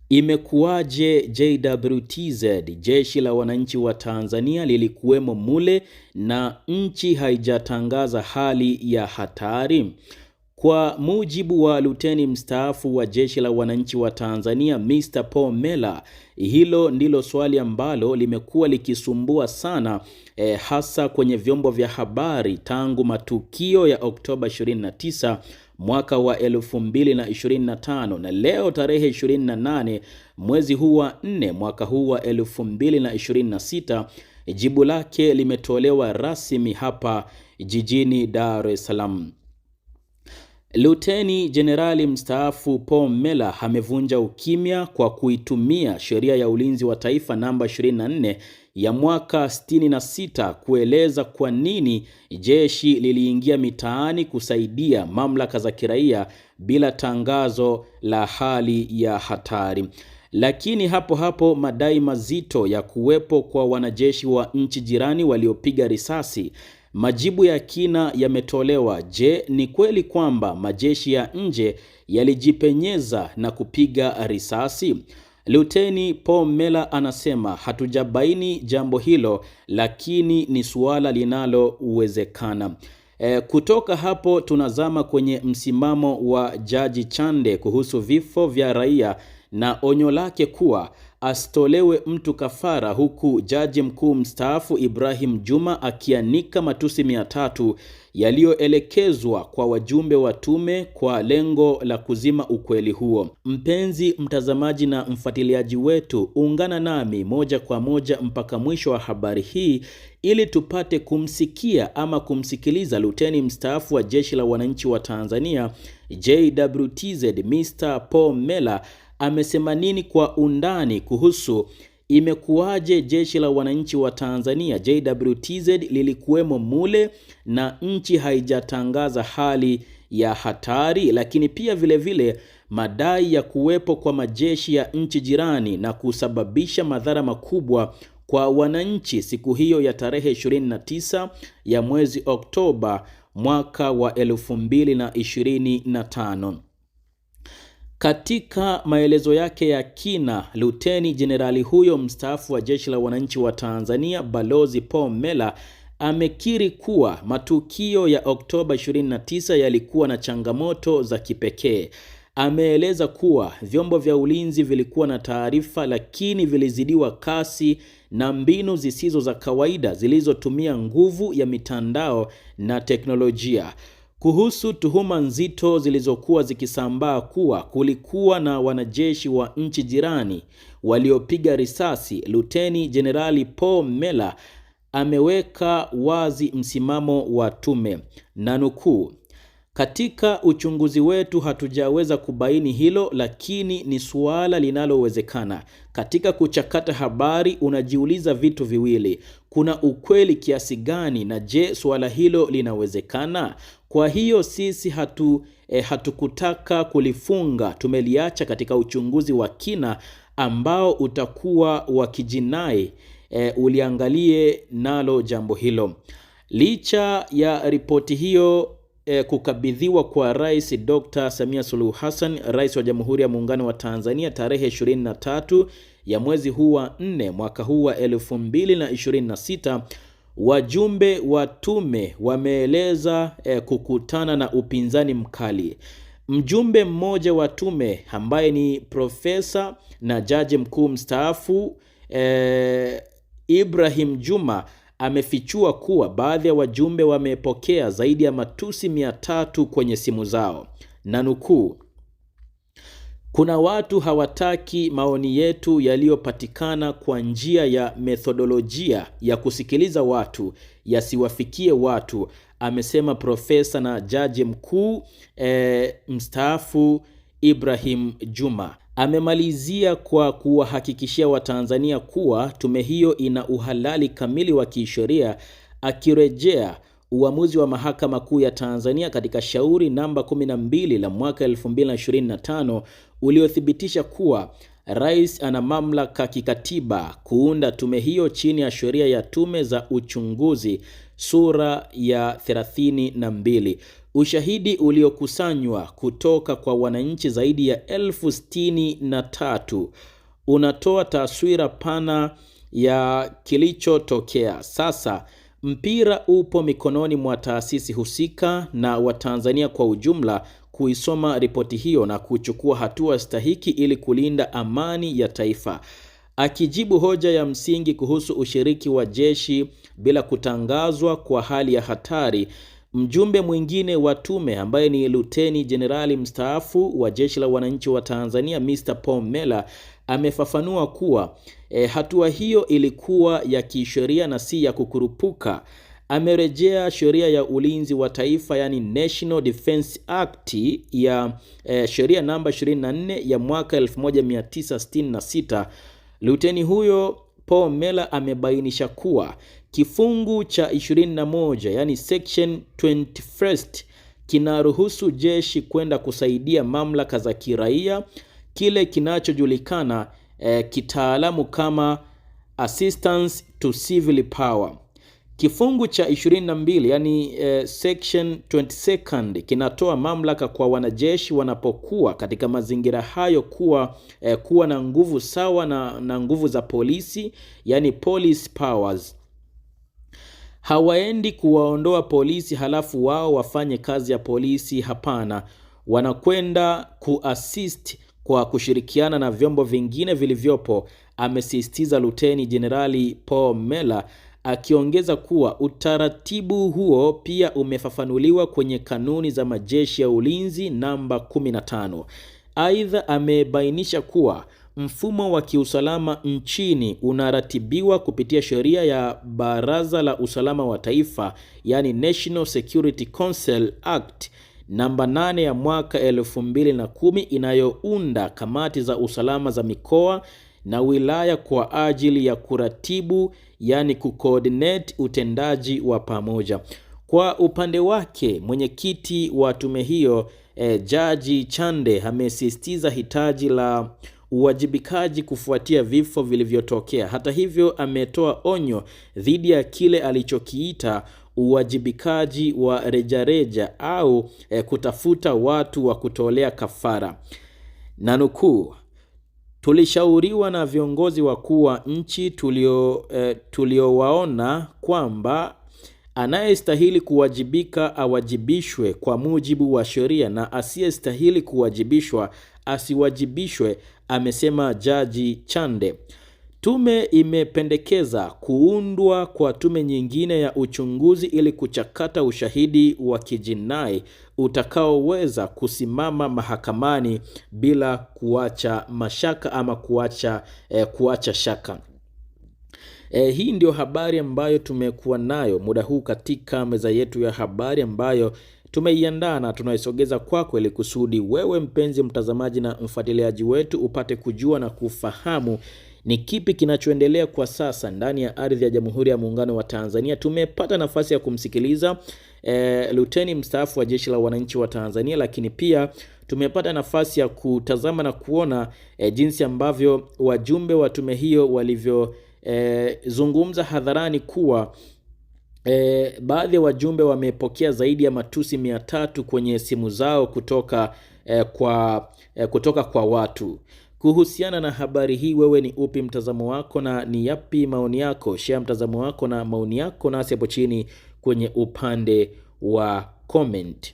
Imekuwaje JWTZ, jeshi la wananchi wa Tanzania, lilikuwemo mule na nchi haijatangaza hali ya hatari? Kwa mujibu wa luteni mstaafu wa jeshi la wananchi wa Tanzania Mr. Paul Mela, hilo ndilo swali ambalo limekuwa likisumbua sana hasa kwenye vyombo vya habari tangu matukio ya Oktoba 29 mwaka wa 2025 na leo tarehe 28 mwezi huu wa 4 mwaka huu wa 2026 jibu lake limetolewa rasmi hapa jijini Dar es Salaam. Luteni Jenerali mstaafu Paul Mela amevunja ukimya kwa kuitumia sheria ya ulinzi wa taifa namba 24 ya mwaka 66 kueleza kwa nini jeshi liliingia mitaani kusaidia mamlaka za kiraia bila tangazo la hali ya hatari. Lakini hapo hapo madai mazito ya kuwepo kwa wanajeshi wa nchi jirani waliopiga risasi, majibu ya kina yametolewa. Je, ni kweli kwamba majeshi ya nje yalijipenyeza na kupiga risasi? Luteni Paul Mela anasema hatujabaini jambo hilo, lakini ni suala linalowezekana. Kutoka hapo tunazama kwenye msimamo wa Jaji Chande kuhusu vifo vya raia na onyo lake kuwa asitolewe mtu kafara, huku Jaji Mkuu mstaafu Ibrahim Juma akianika matusi 300 yaliyoelekezwa kwa wajumbe wa tume kwa lengo la kuzima ukweli huo. Mpenzi mtazamaji na mfuatiliaji wetu, ungana nami moja kwa moja mpaka mwisho wa habari hii ili tupate kumsikia ama kumsikiliza luteni mstaafu wa jeshi la wananchi wa Tanzania JWTZ Mr. Paul Mela amesema nini kwa undani kuhusu imekuwaje jeshi la wananchi wa Tanzania JWTZ lilikuwemo mule na nchi haijatangaza hali ya hatari, lakini pia vile madai ya kuwepo kwa majeshi ya nchi jirani na kusababisha madhara makubwa kwa wananchi siku hiyo ya tarehe 29 ya mwezi Oktoba mwaka wa 2025. Katika maelezo yake ya kina, Luteni Jenerali huyo mstaafu wa jeshi la wananchi wa Tanzania Balozi Paul Mela amekiri kuwa matukio ya Oktoba 29 yalikuwa na changamoto za kipekee. Ameeleza kuwa vyombo vya ulinzi vilikuwa na taarifa, lakini vilizidiwa kasi na mbinu zisizo za kawaida zilizotumia nguvu ya mitandao na teknolojia. Kuhusu tuhuma nzito zilizokuwa zikisambaa kuwa kulikuwa na wanajeshi wa nchi jirani waliopiga risasi, Luteni Jenerali Paul Mela ameweka wazi msimamo wa tume na nukuu, katika uchunguzi wetu hatujaweza kubaini hilo, lakini ni suala linalowezekana. Katika kuchakata habari unajiuliza vitu viwili: kuna ukweli kiasi gani, na je, suala hilo linawezekana? Kwa hiyo sisi hatukutaka kulifunga, tumeliacha katika uchunguzi wa kina ambao utakuwa wa kijinai, uliangalie nalo jambo hilo. Licha ya ripoti hiyo kukabidhiwa kwa Rais Dr. Samia Suluhu Hassan, Rais wa Jamhuri ya Muungano wa Tanzania tarehe 23 ya mwezi huu wa 4 mwaka huu wa 2026, wajumbe wa tume wameeleza kukutana na upinzani mkali. Mjumbe mmoja wa tume ambaye ni profesa na jaji mkuu mstaafu Ibrahim Juma amefichua kuwa baadhi ya wajumbe wamepokea zaidi ya matusi 300 kwenye simu zao na nukuu, kuna watu hawataki maoni yetu yaliyopatikana kwa njia ya methodolojia ya kusikiliza watu yasiwafikie watu, amesema profesa na jaji mkuu mstaafu Ibrahim Juma. Amemalizia kwa kuwahakikishia Watanzania kuwa tume hiyo ina uhalali kamili wa kisheria, akirejea uamuzi wa Mahakama Kuu ya Tanzania katika shauri namba 12 la mwaka 2025 uliothibitisha kuwa Rais ana mamlaka kikatiba kuunda tume hiyo chini ya sheria ya tume za uchunguzi sura ya 32. Ushahidi uliokusanywa kutoka kwa wananchi zaidi ya 63,000 unatoa taswira pana ya kilichotokea. Sasa mpira upo mikononi mwa taasisi husika na Watanzania kwa ujumla kuisoma ripoti hiyo na kuchukua hatua stahiki ili kulinda amani ya taifa. Akijibu hoja ya msingi kuhusu ushiriki wa jeshi bila kutangazwa kwa hali ya hatari, mjumbe mwingine wa tume ambaye ni Luteni Jenerali mstaafu wa Jeshi la Wananchi wa Tanzania Mr. Paul Mela amefafanua kuwa hatua hiyo ilikuwa ya kisheria na si ya kukurupuka. Amerejea sheria ya ulinzi wa taifa, yani National Defense Act ya sheria namba 24 ya mwaka 1966. Luteni huyo Paul Mela amebainisha kuwa kifungu cha 21, yani section 21, kinaruhusu jeshi kwenda kusaidia mamlaka za kiraia, kile kinachojulikana kitaalamu kama assistance to civil power. Kifungu cha 22, yani section 22, kinatoa mamlaka kwa wanajeshi wanapokuwa katika mazingira hayo kuwa na nguvu sawa na nguvu za polisi, yani police powers. Hawaendi kuwaondoa polisi halafu wao wafanye kazi ya polisi, hapana. Wanakwenda kuassist kwa kushirikiana na vyombo vingine vilivyopo, amesisitiza Luteni Jenerali Paul Mela, akiongeza kuwa utaratibu huo pia umefafanuliwa kwenye kanuni za majeshi ya ulinzi namba 15. Aidha, amebainisha kuwa mfumo wa kiusalama nchini unaratibiwa kupitia sheria ya Baraza la Usalama wa Taifa, yani National Security Council Act namba 8 ya mwaka 2010 inayounda kamati za usalama za mikoa na wilaya kwa ajili ya kuratibu, yani kucoordinate utendaji wa pamoja. Kwa upande wake, mwenyekiti wa tume hiyo Jaji Chande amesisitiza hitaji la uwajibikaji kufuatia vifo vilivyotokea. Hata hivyo, ametoa onyo dhidi ya kile alichokiita uwajibikaji wa rejareja au kutafuta watu wa kutolea kafara. Na nukuu, tulishauriwa na viongozi wakuu wa nchi tuliowaona kwamba anayestahili kuwajibika awajibishwe kwa mujibu wa sheria na asiyestahili kuwajibishwa asiwajibishwe, amesema Jaji Chande. Tume imependekeza kuundwa kwa tume nyingine ya uchunguzi ili kuchakata ushahidi wa kijinai utakaoweza kusimama mahakamani bila kuacha mashaka ama kuacha shaka. Hii ndio habari ambayo tumekuwa nayo muda huu katika meza yetu ya habari ambayo tumeiandaa na tunaisogeza kwako ili kusudi wewe mpenzi mtazamaji na mfuatiliaji wetu upate kujua na kufahamu ni kipi kinachoendelea kwa sasa ndani ya ardhi ya Jamhuri ya Muungano wa Tanzania. Tumepata nafasi ya kumsikiliza Luteni mstaafu wa Jeshi la Wananchi wa Tanzania, lakini pia tumepata nafasi ya kutazama na kuona jinsi ambavyo wajumbe wa tume hiyo walivyo zungumza hadharani kuwa baadhi ya wajumbe wamepokea zaidi ya matusi 300 kwenye simu zao kutoka kwa watu. Kuhusiana na habari hii, wewe ni upi mtazamo wako na ni yapi maoni yako? Share mtazamo wako na maoni yako nasi hapo chini kwenye upande wa comment.